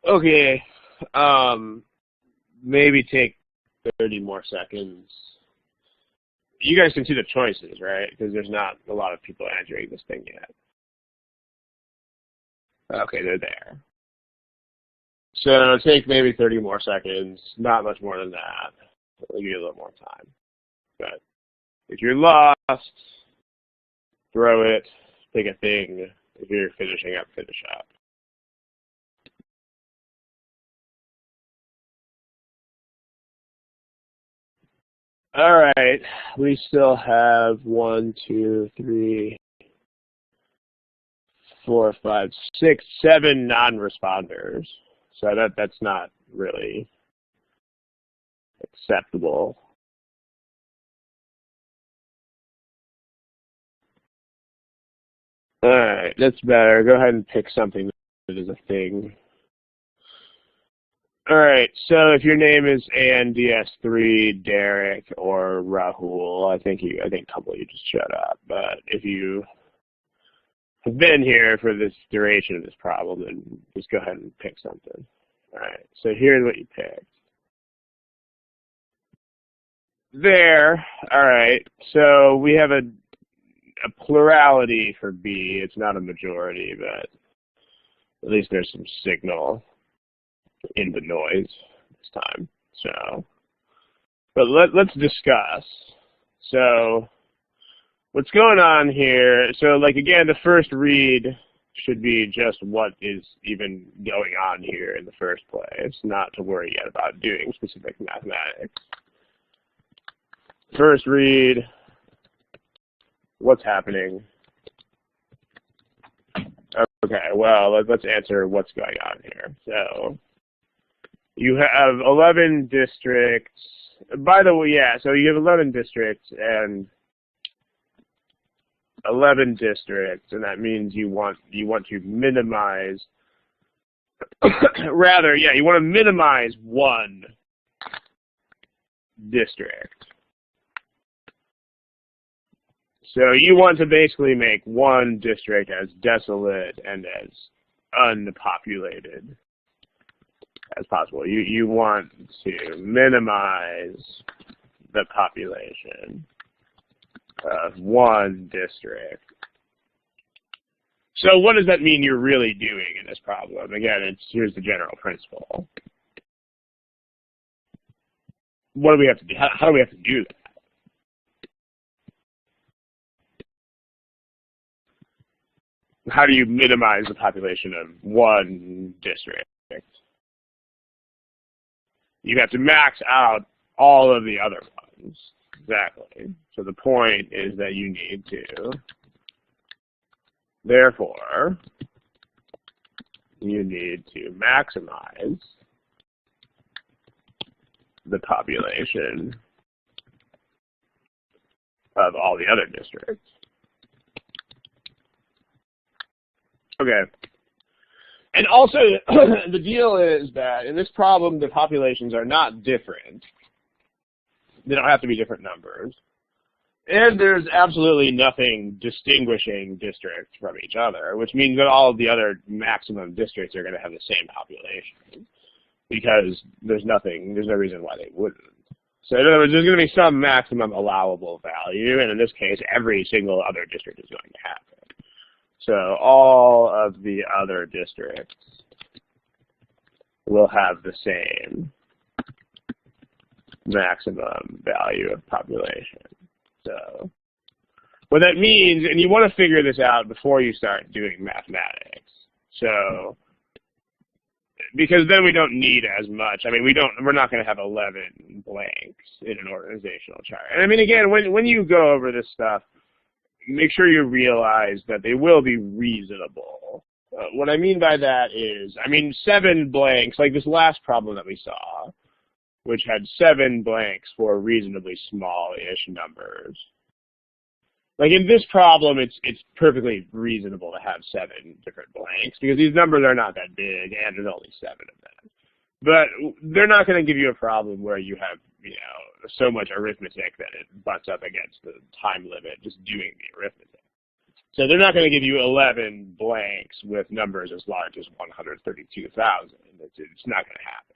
Okay. Maybe take 30 more seconds. You guys can see the choices, right? Because there's not a lot of people answering this thing yet. Okay, they're there. So take maybe 30 more seconds, not much more than that. I'll give you a little more time. But if you're lost, throw it, pick a thing. If you're finishing up, finish up. All right, we still have 1, 2, 3, 4, 5, 6, 7 non-responders. So that's not really acceptable. All right, that's better. Go ahead and pick something that is a thing. All right, so if your name is ANDS3, Derek, or Rahul, I think a couple of you just shut up. But if you have been here for this duration of this problem, then just go ahead and pick something. All right, so here's what you picked. There, all right, so we have a plurality for B. It's not a majority, but at least there's some signal in the noise this time. So, but let's discuss. So, what's going on here? So, like again, the first read should be just what is even going on here in the first place, not to worry yet about doing specific mathematics. First read, what's happening? Okay, well, let's answer what's going on here. So, you have 11 districts. By the way, yeah, so you have 11 districts and 11 districts, and that means you want to minimize, rather, yeah, you want to minimize one district. So you want to basically make one district as desolate and as unpopulated as possible. You want to minimize the population of one district. So what does that mean you're really doing in this problem? Again, here's the general principle. What do we have to do? How do we have to do that? How do you minimize the population of one district? You have to max out all of the other ones. Exactly. So the point is that you need to, therefore, you need to maximize the population of all the other districts. Okay. And also, the deal is that in this problem, the populations are not different. They don't have to be different numbers. And there's absolutely nothing distinguishing districts from each other, which means that all of the other maximum districts are going to have the same population because there's no reason why they wouldn't. So in other words, there's going to be some maximum allowable value, and in this case, every single other district is going to have it. So all of the other districts will have the same maximum value of population. So what that means, and you want to figure this out before you start doing mathematics. So because then we don't need as much. I mean, we're not going to have 11 blanks in an organizational chart. And I mean, again, when you go over this stuff, make sure you realize that they will be reasonable. What I mean by that is, I mean, 7 blanks, like this last problem that we saw, which had 7 blanks for reasonably small-ish numbers. Like in this problem, it's perfectly reasonable to have 7 different blanks because these numbers are not that big and there's only 7 of them. But they're not going to give you a problem where you have, so much arithmetic that it butts up against the time limit just doing the arithmetic. So they're not going to give you 11 blanks with numbers as large as 132,000. It's not going to happen.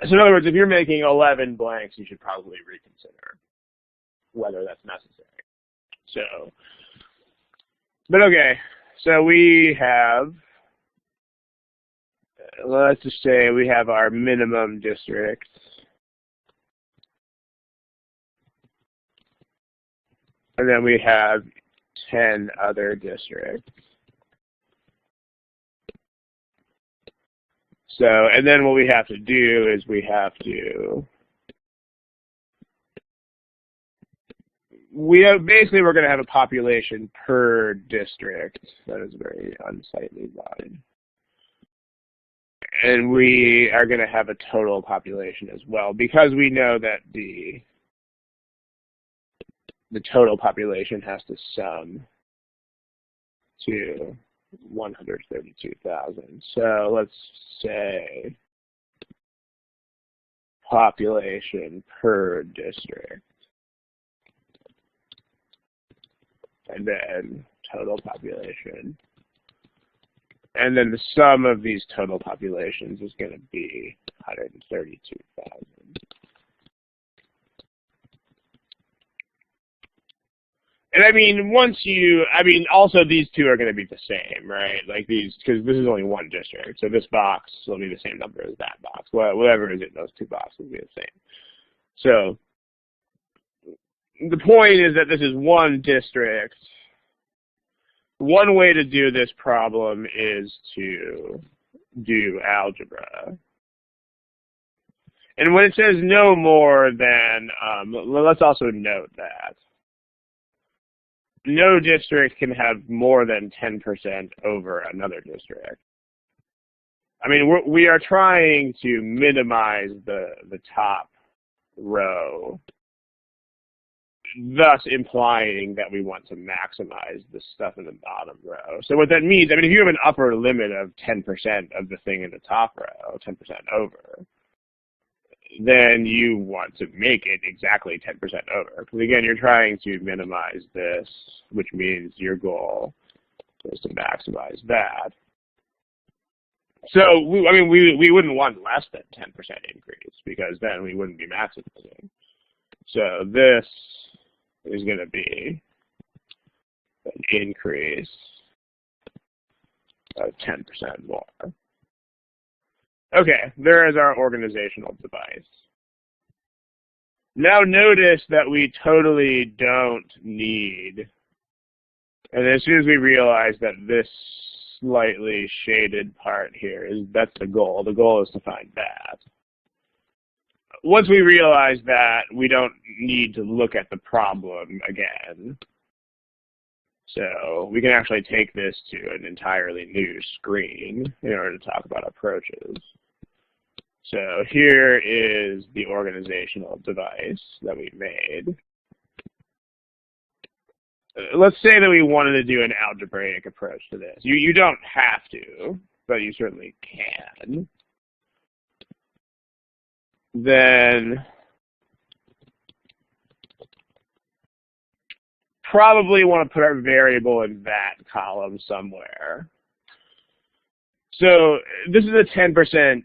So in other words, if you're making 11 blanks, you should probably reconsider whether that's necessary. So, but okay, so we have, let's just say we have our minimum district. And then we have 10 other districts. So, and then what we have to do is we're going to have a population per district. That is a very unsightly line. And we are going to have a total population as well, because we know that the total population has to sum to 132,000. So let's say population per district. And then total population. And then the sum of these total populations is going to be 132,000. And also these two are going to be the same, right? Like these, because this is only one district. So this box will be the same number as that box. Whatever is in those two boxes will be the same. So the point is that this is one district. One way to do this problem is to do algebra. And when it says no more than, let's also note that no district can have more than 10% over another district. I mean, we are trying to minimize the top row, thus implying that we want to maximize the stuff in the bottom row. So what that means, if you have an upper limit of 10% of the thing in the top row, 10% over, then you want to make it exactly 10% over. Because again, you're trying to minimize this, which means your goal is to maximize that. So, we wouldn't want less than 10% increase, because then we wouldn't be maximizing. So this is going to be an increase of 10% more. Okay, there is our organizational device. Now notice that we totally don't need, and as soon as we realize that this slightly shaded part here that's the goal. The goal is to find that. Once we realize that, we don't need to look at the problem again. So we can actually take this to an entirely new screen in order to talk about approaches. So here is the organizational device that we made. Let's say that we wanted to do an algebraic approach to this. You don't have to, but you certainly can. Then probably want to put our variable in that column somewhere. So this is a 10%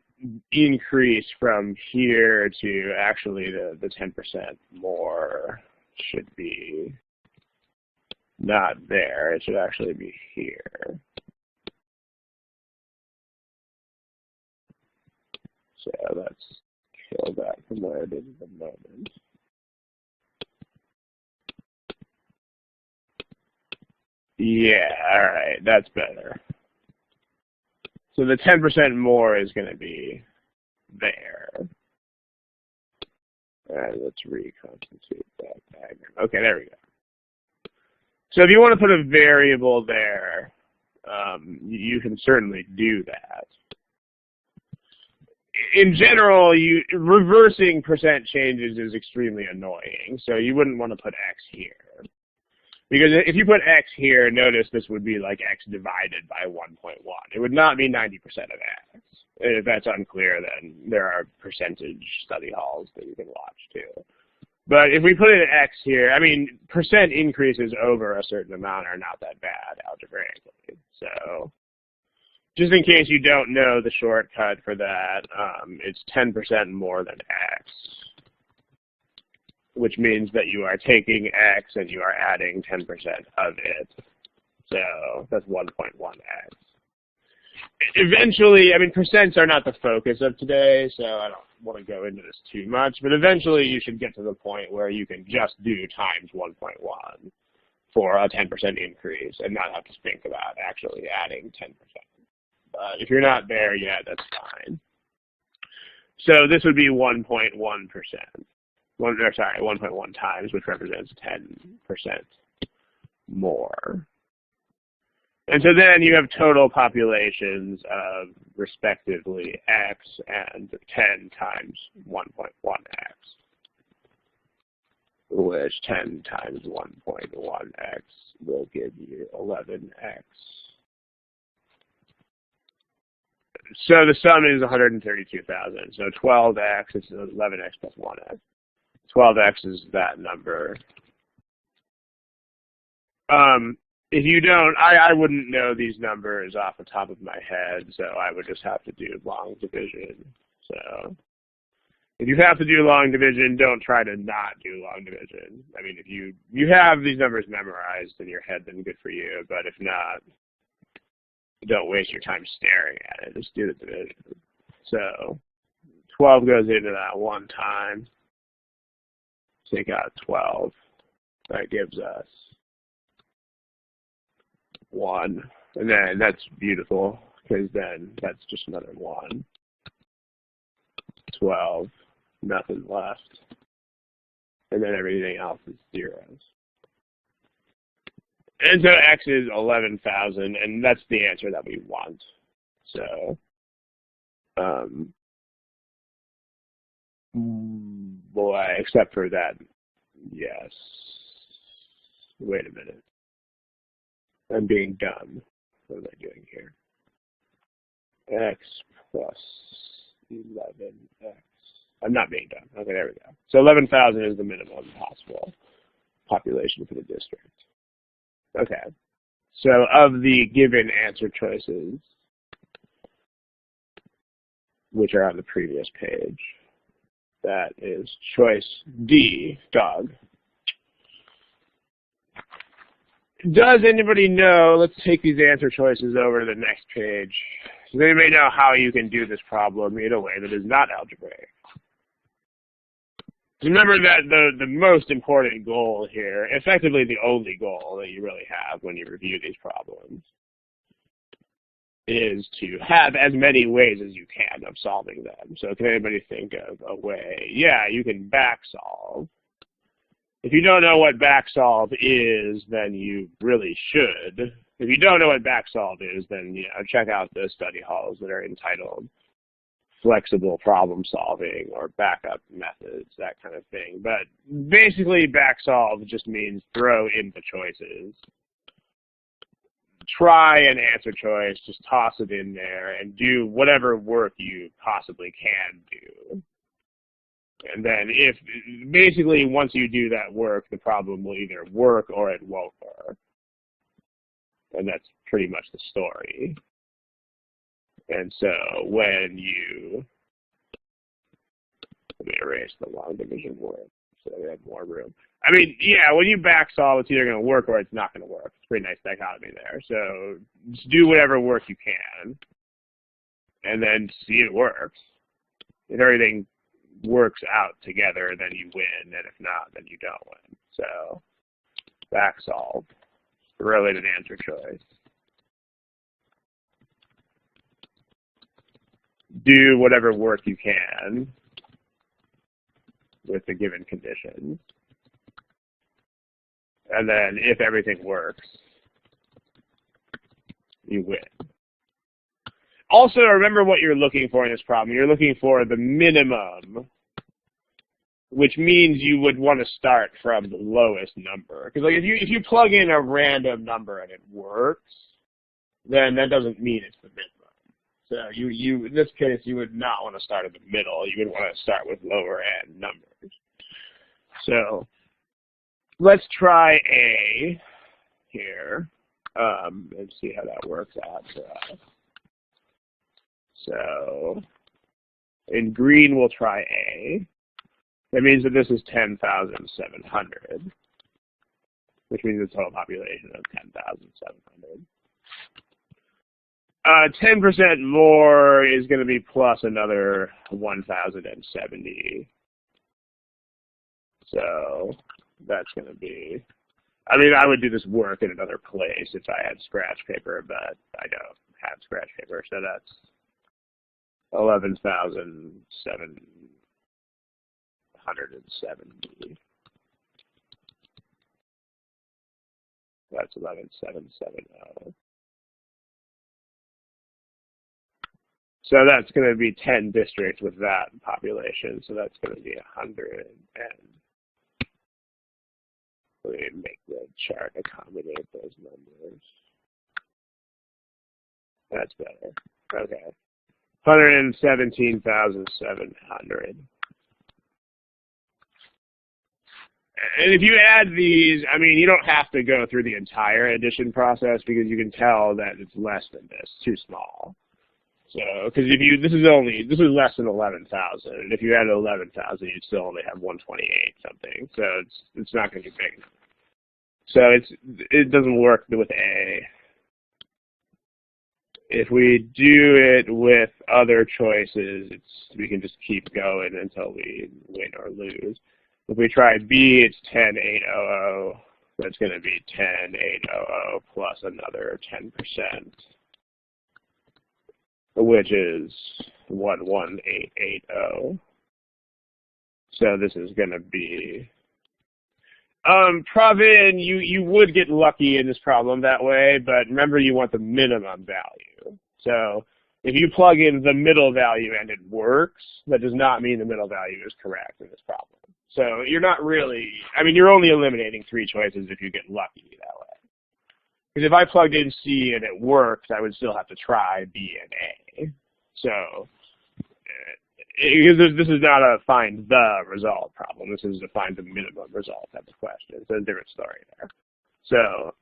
increase from here to actually the 10% more should be not there. It should actually be here. So let's kill that from where it is at the moment. Yeah, all right, that's better. So the 10% more is going to be there. All right, let's reconstitute that diagram. Okay, there we go. So if you want to put a variable there, you can certainly do that. in general, reversing percent changes is extremely annoying, so you wouldn't want to put x here. Because if you put x here, notice this would be like x divided by 1.1. It would not be 90% of x. If that's unclear, then there are percentage study halls that you can watch too. But if we put an x here, I mean, percent increases over a certain amount are not that bad algebraically. So just in case you don't know the shortcut for that, it's 10% more than x, which means that you are taking x and you are adding 10% of it. So that's 1.1x. Eventually, I mean, percents are not the focus of today, so I don't want to go into this too much, but eventually you should get to the point where you can just do times 1.1 for a 10% increase and not have to think about actually adding 10%. But if you're not there yet, that's fine. So this would be 1.1%. 1.1 times, which represents 10% more. And so then you have total populations of respectively x and 10 times 1.1x, which 10 times 1.1x will give you 11x. So the sum is 132,000. So 12x is 11x plus 1x. 12x is that number. If you don't, I wouldn't know these numbers off the top of my head, so I would just have to do long division. So if you have to do long division, don't try to not do long division. I mean, if you have these numbers memorized in your head, then good for you. But if not, don't waste your time staring at it. Just do the division. So 12 goes into that one time. Take out 12. That gives us 1. And then that's beautiful, because then that's just another 1. 12, nothing left. And then everything else is zeros. And so x is 11,000, and that's the answer that we want. So, boy, except for that, yes. Wait a minute. I'm being dumb. What am I doing here? X plus 11x. I'm not being dumb. Okay, there we go. So 11,000 is the minimum possible population for the district. Okay. So of the given answer choices, which are on the previous page, that is choice D, dog. Does anybody know, let's take these answer choices over to the next page. Does anybody know how you can do this problem in a way that is not algebraic? Remember that the most important goal here, effectively the only goal that you really have when you review these problems, is to have as many ways as you can of solving them. So can anybody think of a way? Yeah, you can back solve. If you don't know what back solve is, then you really should. If you don't know what back solve is, then check out the study halls that are entitled flexible problem solving or backup methods, that kind of thing. But basically back solve just means throw in the choices. Try an answer choice, just toss it in there and do whatever work you possibly can do. And then basically once you do that work, the problem will either work or it won't work. And that's pretty much the story. And so when you, let me erase the long division word so we have more room. I mean, yeah, when you back solve, it's either going to work or it's not going to work. It's a pretty nice dichotomy there. So just do whatever work you can and then see it works. If everything works out together, then you win, and if not, then you don't win. So back solve, throw in an answer choice. Do whatever work you can with the given conditions. And then if everything works, you win. Also, remember what you're looking for in this problem. You're looking for the minimum, which means you would want to start from the lowest number. Because like if you plug in a random number and it works, then that doesn't mean it's the minimum. So you in this case you would not want to start at the middle. You would want to start with lower end numbers. So let's try A here and see how that works out for us. So in green we'll try A. That means that this is 10,700, which means the total population of 10,700. 10% more is going to be plus another 1,070. So that's going to be, I mean, I would do this work in another place if I had scratch paper, but I don't have scratch paper, so that's 11,770. That's 11,770. So that's going to be 10 districts with that population. So that's going to be 100. And let me make the chart accommodate those numbers. That's better. Okay. 117,700. And if you add these, I mean, you don't have to go through the entire addition process because you can tell that it's less than this, too small. So, because this is less than 11,000, and if you added 11,000, you'd still only have 128 something. So it's not going to be big. So it doesn't work with A. If we do it with other choices, we can just keep going until we win or lose. If we try B, it's 10,800. That's going to be 10,800 plus another 10%. Which is 11880. So this is going to be, Pravin, you would get lucky in this problem that way, but remember you want the minimum value. So if you plug in the middle value and it works, that does not mean the middle value is correct in this problem. So you're not really, I mean, you're only eliminating 3 choices if you get lucky that way. Because if I plugged in C and it worked, I would still have to try B and A. So this is not a find the result problem. This is a find the minimum result type of question. It's a different story there. So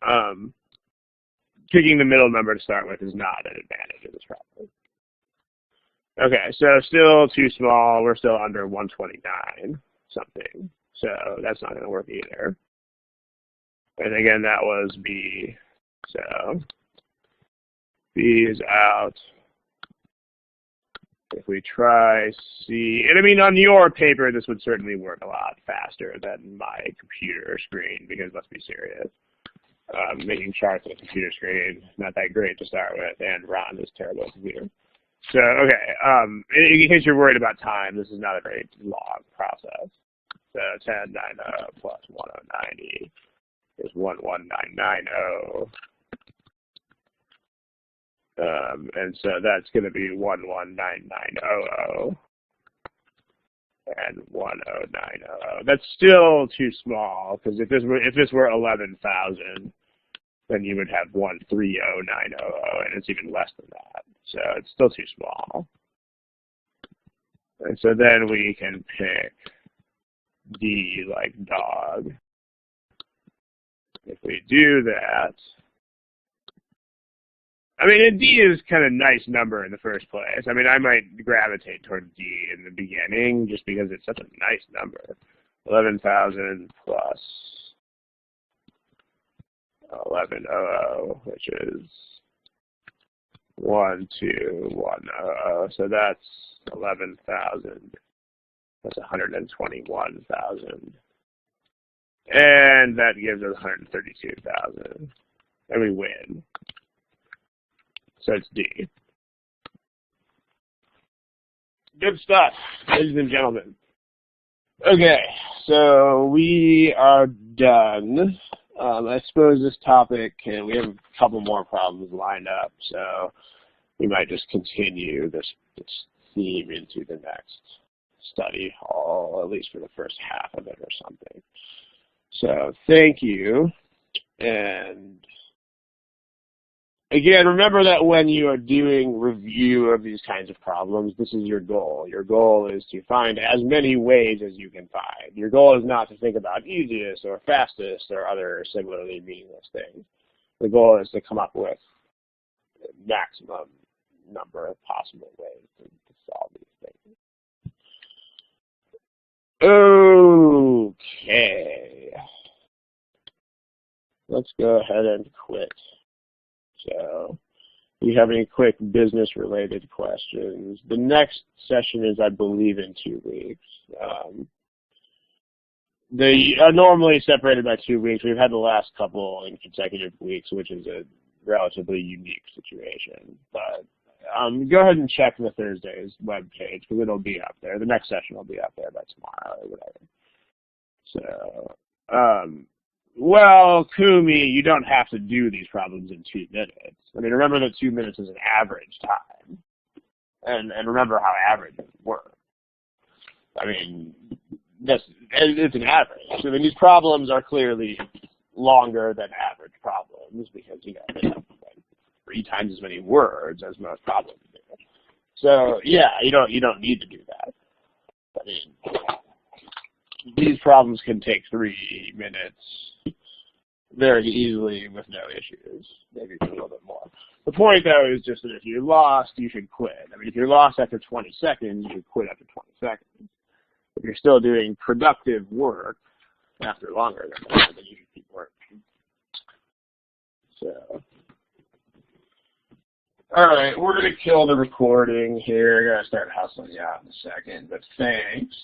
picking the middle number to start with is not an advantage of this problem. Okay, so still too small. We're still under 129 something. So that's not going to work either. And again, that was B. So B is out. If we try C, and I mean on your paper this would certainly work a lot faster than my computer screen because let's be serious. Making charts on a computer screen, not that great to start with, and Ron is terrible at computer. So, okay, in case you're worried about time, this is not a very long process. So 1090 plus 1090 is 11990. And so that's going to be 119900 and 10900. That's still too small because if this were 11,000, then you would have 13090, and it's even less than that. So it's still too small. And so then we can pick D like dog. If we do that, I mean, a D is kind of a nice number in the first place. I mean, I might gravitate toward D in the beginning just because it's such a nice number. 11,000 plus 1100, which is 1210. So that's 11,000. That's 121,000. And that gives us 132,000. And we win. So it's D. Good stuff, ladies and gentlemen. Okay, so we are done. I suppose this topic, we have a couple more problems lined up. So we might just continue this theme into the next study hall, at least for the first half of it or something. So thank you. And again, remember that when you are doing review of these kinds of problems, this is your goal. Your goal is to find as many ways as you can find. Your goal is not to think about easiest or fastest or other similarly meaningless things. The goal is to come up with the maximum number of possible ways to solve these things. Okay. Let's go ahead and quit. So, do you have any quick business-related questions? The next session is, I believe, in 2 weeks. They are normally separated by 2 weeks. We've had the last couple in consecutive weeks, which is a relatively unique situation. But go ahead and check the Thursday's webpage because it'll be up there. The next session will be up there by tomorrow or whatever. So, well, Kumi, you don't have to do these problems in 2 minutes. I mean, remember that 2 minutes is an average time. And remember how averages work. I mean, it's an average. So then these problems are clearly longer than average problems because, you know, they have like 3 times as many words as most problems do. So, yeah, you don't need to do that. I mean, these problems can take 3 minutes very easily with no issues, maybe a little bit more. The point, though, is just that if you're lost, you should quit. I mean, if you're lost after 20 seconds, you should quit after 20 seconds. If you're still doing productive work after longer than that, then you should keep working. So, all right, we're going to kill the recording here. I'm going to start hustling you out in a second, but thanks.